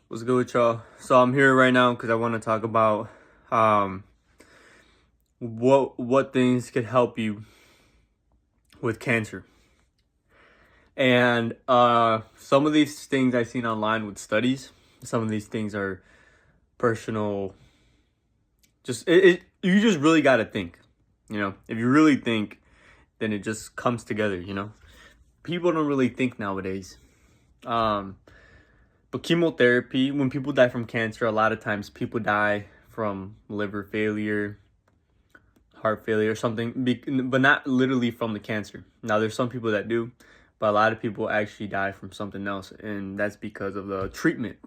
What's good with y'all? So I'm here right now because I want to talk about um what things could help you with cancer. And some of these things I've seen online with studies. Some of these things are personal. You just really got to think. If you really think, then it just comes together. People don't really think nowadays. But chemotherapy, when people die from cancer, a lot of times people die from liver failure, heart failure, or something, but not literally from the cancer. Now, there's some people that do, but a lot of people actually die from something else, and that's because of the treatment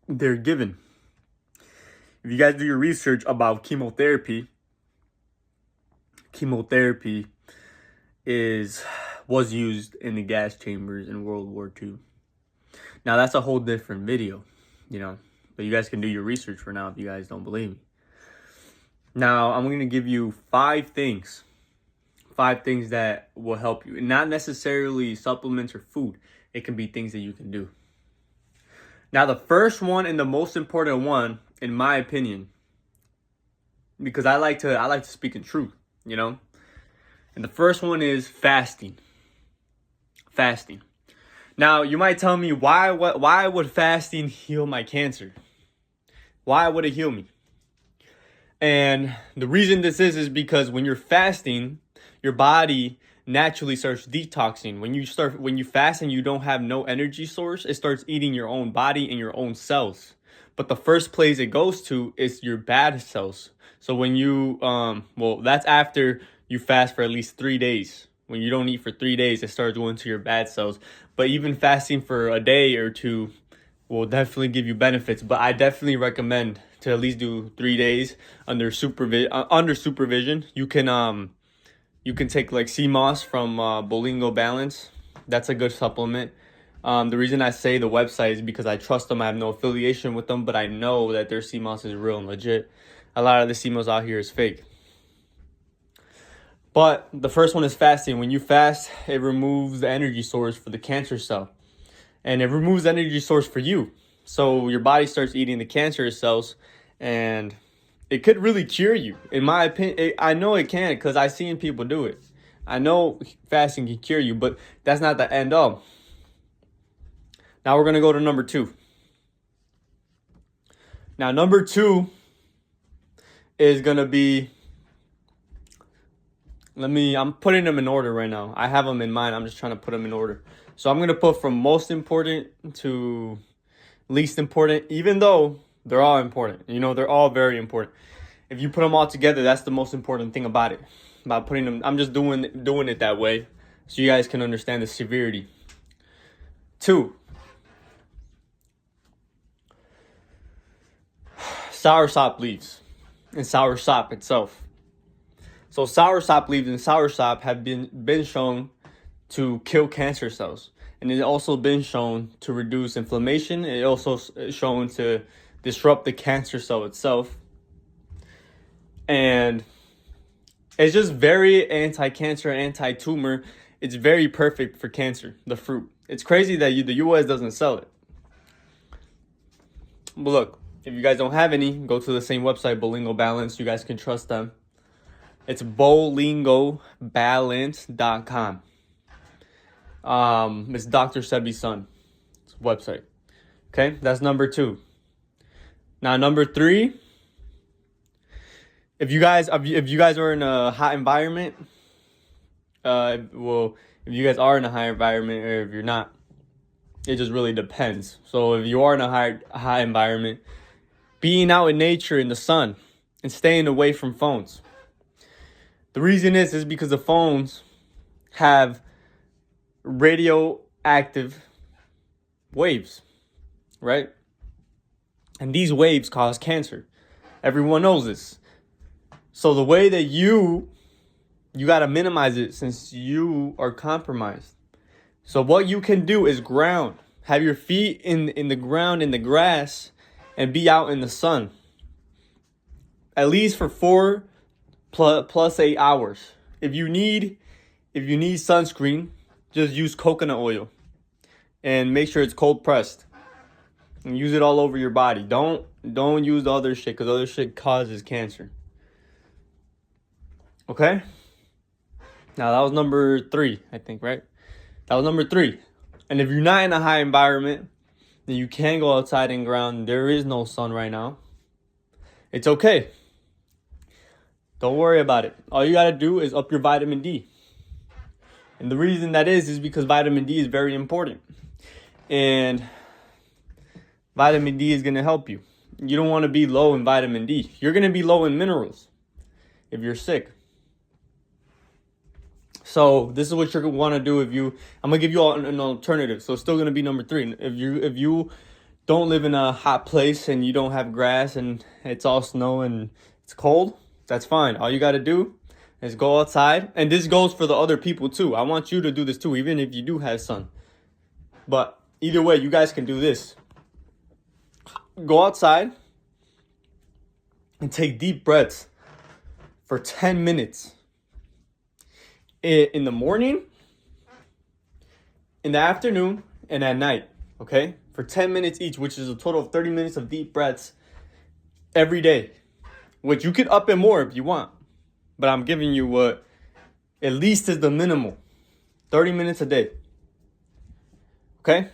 they're given. If you guys do your research about chemotherapy was used in the gas chambers in World War II. Now, that's a whole different video, but you guys can do your research for now if you guys don't believe me. Now, I'm going to give you five things that will help you. Not necessarily supplements or food. It can be things that you can do. Now, the first one and the most important one, in my opinion, because I like to speak in truth, and the first one is fasting. Fasting. Now, you might tell me, why would fasting heal my cancer? Why would it heal me? And the reason this is because when you're fasting, your body naturally starts detoxing. When you fast and you don't have no energy source, it starts eating your own body and your own cells. But the first place it goes to is your bad cells. So when you that's after you fast for at least 3 days. When you don't eat for 3 days, it starts going to your bad cells. But even fasting for a day or two will definitely give you benefits. But I definitely recommend to at least do 3 days under supervision. You can take like sea moss from Bolingo Balance. That's a good supplement. The reason I say the website is because I trust them. I have no affiliation with them, but I know that their sea moss is real and legit. A lot of the sea moss out here is fake. But the first one is fasting. When you fast, it removes the energy source for the cancer cell. And it removes the energy source for you. So your body starts eating the cancerous cells, and it could really cure you. In my opinion, I know it can because I've seen people do it. I know fasting can cure you, but that's not the end all. Now we're going to go to number 2. Now, number 2 is going to be... I'm putting them in order right now. I have them in mind. I'm just trying to put them in order. So I'm going to put from most important to least important, even though they're all important. They're all very important. If you put them all together, that's the most important thing about it. About putting them, I'm just doing it that way so you guys can understand the severity. 2, soursop leaves and soursop itself. So soursop leaves and soursop have been shown to kill cancer cells. And it's also been shown to reduce inflammation. It also shown to disrupt the cancer cell itself. And it's just very anti-cancer, anti-tumor. It's very perfect for cancer, the fruit. It's crazy that the U.S. doesn't sell it. But look, if you guys don't have any, go to the same website, Bolingo Balance. You guys can trust them. It's bolingobalance.com. It's Dr. Sebi's son. It's a website. Okay, that's number 2. Now, number 3. If you guys are in a hot environment, if you guys are in a high environment or if you're not, it just really depends. So if you are in a high environment, being out in nature in the sun and staying away from phones. The reason is because the phones have radioactive waves, right? And these waves cause cancer. Everyone knows this. So the way that you got to minimize it since you are compromised. So what you can do is ground. Have your feet in the ground, in the grass, and be out in the sun. At least for 4 plus 8 hours. If you need sunscreen, just use coconut oil and make sure it's cold pressed. and use it all over your body. Don't use the other shit, because other shit causes cancer. Okay? Now that was number 3, I think, right? That was number 3. And if you're not in a high environment, then you can go outside and ground. There is no sun right now. It's okay. Don't worry about it. All you gotta do is up your vitamin D. And the reason that is because vitamin D is very important. And vitamin D is gonna help you. You don't want to be low in vitamin D. You're gonna be low in minerals if you're sick. So this is what you're gonna want to do I'm gonna give you all an alternative. So it's still gonna be number 3. If you don't live in a hot place and you don't have grass and it's all snow and it's cold, that's fine. All you gotta do is go outside, and this goes for the other people too. I want you to do this too, even if you do have sun. But either way, you guys can do this. Go outside and take deep breaths for 10 minutes. In the morning, in the afternoon, and at night, okay? For 10 minutes each, which is a total of 30 minutes of deep breaths every day, which you could up it more if you want. But I'm giving you what at least is the minimal, 30 minutes a day, okay?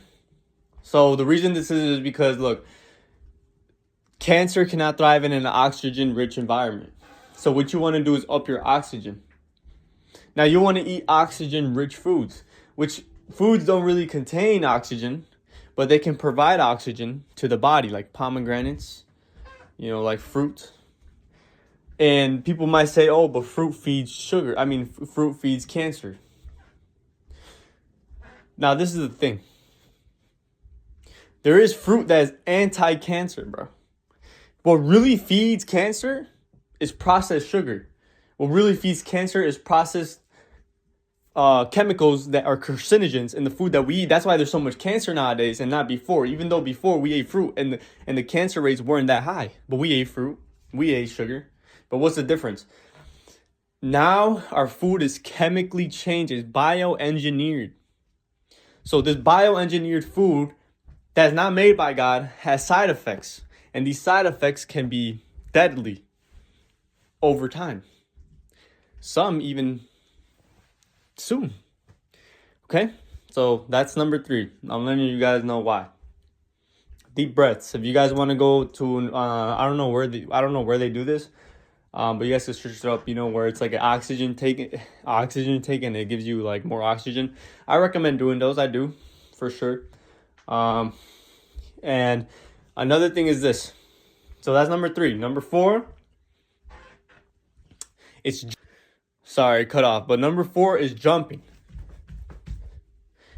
So the reason this is because, look, cancer cannot thrive in an oxygen-rich environment. So what you want to do is up your oxygen. Now, you want to eat oxygen-rich foods, which foods don't really contain oxygen, but they can provide oxygen to the body, like pomegranates, like fruit. And people might say, oh, but fruit feeds fruit feeds cancer. Now, this is the thing. There is fruit that is anti-cancer, bro. What really feeds cancer is processed sugar. What really feeds cancer is processed chemicals that are carcinogens in the food that we eat. That's why there's so much cancer nowadays and not before. Even though before we ate fruit and the cancer rates weren't that high. But we ate fruit. We ate sugar. But what's the difference? Now our food is chemically changed. It's bioengineered. So this bioengineered food that's not made by God has side effects. And these side effects can be deadly over time. Some even soon. Okay? So that's number 3. I'm letting you guys know why. Deep breaths. If you guys want to go to I don't know where they do this. But you guys can search it up, where it's like an oxygen take, and it gives you like more oxygen. I recommend doing those. I do, for sure. And another thing is this. So that's number 3. Number 4, cut off. But number 4 is jumping.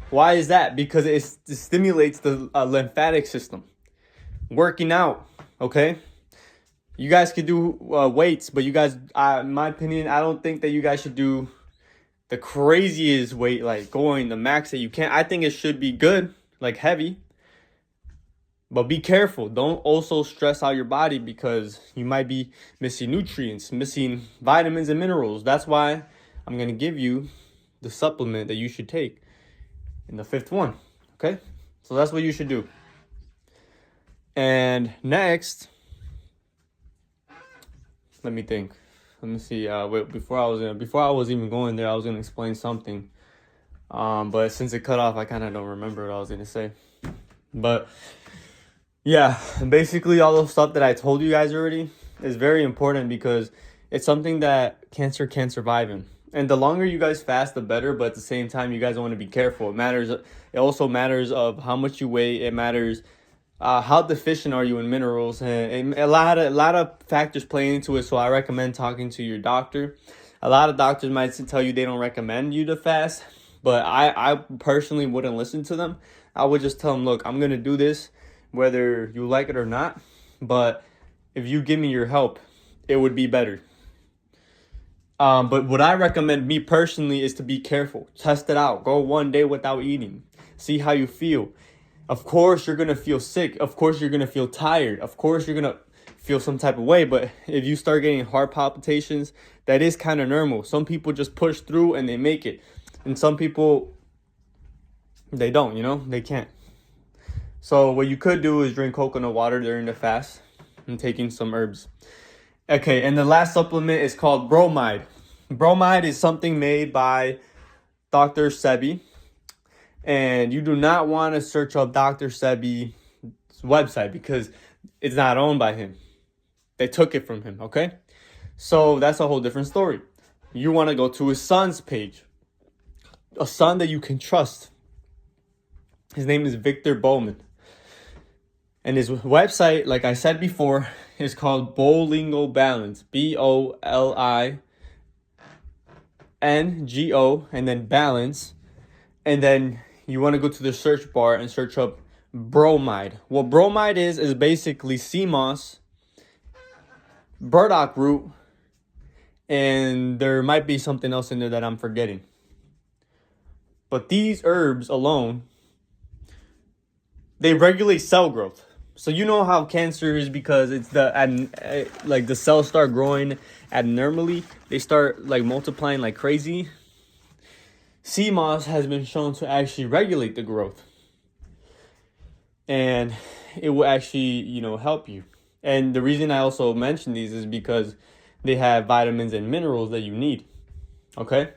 Why is that? Because it stimulates the lymphatic system. Working out, okay? You guys could do weights, but you guys, in my opinion, I don't think that you guys should do the craziest weight, like going the max that you can. I think it should be good, like heavy. But be careful. Don't also stress out your body, because you might be missing nutrients, missing vitamins and minerals. That's why I'm going to give you the supplement that you should take in the 5th one. Okay? So that's what you should do. And next, let me think. Let me see. Before I was even going there, I was gonna explain something. But since it cut off, I kind of don't remember what I was gonna say. But yeah, basically all the stuff that I told you guys already is very important, because it's something that cancer can survive in. And the longer you guys fast, the better. But at the same time, you guys want to be careful. It also matters of how much you weigh. It matters. How deficient are you in minerals? And a lot of factors play into it. So I recommend talking to your doctor. A lot of doctors might tell you they don't recommend you to fast, but I personally wouldn't listen to them. I would just tell them, look, I'm going to do this whether you like it or not. But if you give me your help, it would be better. But what I recommend, me personally, is to be careful. Test it out. Go one day without eating. See how you feel. Of course, you're going to feel sick. Of course, you're going to feel tired. Of course, you're going to feel some type of way. But if you start getting heart palpitations, that is kind of normal. Some people just push through and they make it. And some people, they don't, they can't. So what you could do is drink coconut water during the fast and taking some herbs. Okay, and the last supplement is called bromide. Bromide is something made by Dr. Sebi, and you do not want to search up Dr. Sebi's website because it's not owned by him. They took it from him, okay? So that's a whole different story. You want to go to his son's page, a son that you can trust. His name is Victor Bowman. And his website, like I said before, is called Bolingo Balance. BOLINGO, and then balance. And then you want to go to the search bar and search up bromide. What bromide is basically sea moss, burdock root, and there might be something else in there that I'm forgetting. But these herbs alone, they regulate cell growth. So you know how cancer is because it's like the cells start growing abnormally. They start like multiplying like crazy. Sea moss has been shown to actually regulate the growth. And it will actually, help you. And the reason I also mention these is because they have vitamins and minerals that you need. Okay?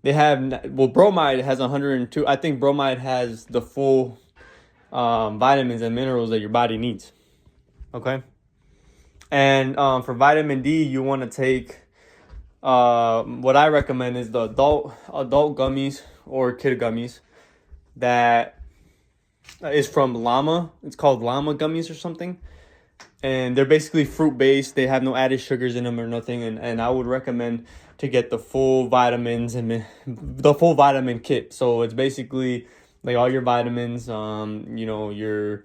Bromide has 102. I think bromide has the full vitamins and minerals that your body needs. Okay? And for vitamin D, you want to take what I recommend is the adult gummies or kid gummies that is from Llama. It's called Llama gummies or something. And they're basically fruit based. They have no added sugars in them or nothing. And I would recommend to get the full vitamins and the full vitamin kit. So it's basically like all your vitamins, your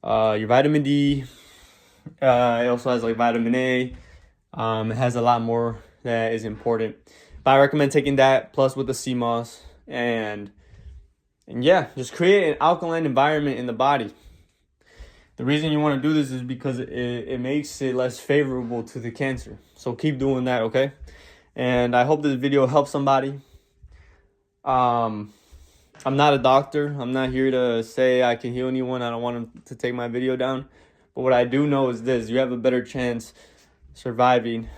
vitamin D. It also has like vitamin A. It has a lot more that is important. But I recommend taking that plus with the sea moss and yeah, just create an alkaline environment in the body. The reason you want to do this is because it makes it less favorable to the cancer. So keep doing that, okay? And I hope this video helps somebody. I'm not a doctor. I'm not here to say I can heal anyone. I don't want them to take my video down. But what I do know is this. You have a better chance surviving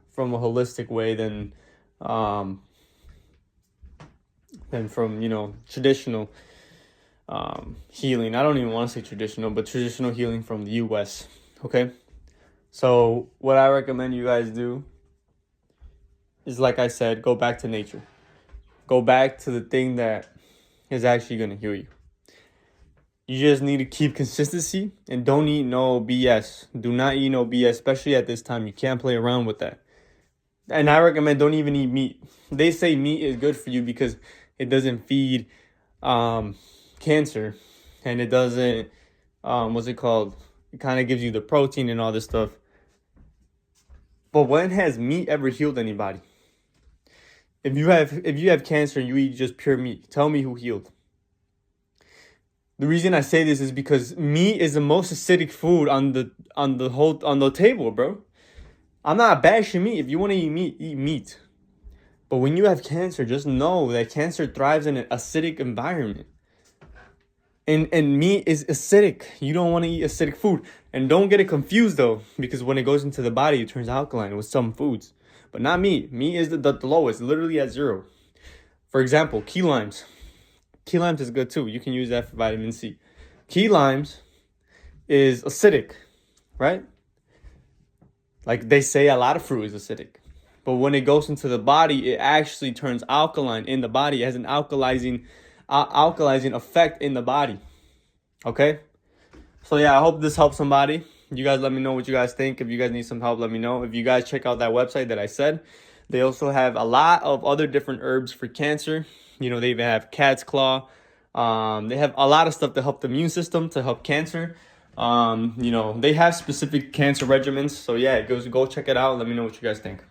from a holistic way than from, traditional healing. I don't even want to say traditional, but traditional healing from the U.S., okay? So what I recommend you guys do is, like I said, go back to nature. Go back to the thing that is actually going to heal you. You just need to keep consistency and don't eat no BS. Do not eat no BS, especially at this time. You can't play around with that. And I recommend don't even eat meat. They say meat is good for you because it doesn't feed cancer, and it doesn't, it kind of gives you the protein and all this stuff. But when has meat ever healed anybody? If you have cancer and you eat just pure meat, tell me who healed. The reason I say this is because meat is the most acidic food on the table, bro. I'm not bashing meat. If you want to eat meat, eat meat. But when you have cancer, just know that cancer thrives in an acidic environment. And meat is acidic. You don't want to eat acidic food. And don't get it confused, though, because when it goes into the body, it turns alkaline with some foods. But not meat. Meat is the lowest, literally at 0. For example, key limes. Key limes is good, too. You can use that for vitamin C. Key limes is acidic, right? Like they say, a lot of fruit is acidic. But when it goes into the body, it actually turns alkaline in the body. It has an alkalizing effect in the body. Okay? So yeah, I hope this helps somebody. You guys let me know what you guys think. If you guys need some help, let me know. If you guys check out that website that I said, they also have a lot of other different herbs for cancer. They even have cat's claw. They have a lot of stuff to help the immune system, to help cancer. They have specific cancer regimens. So yeah, go check it out. Let me know what you guys think.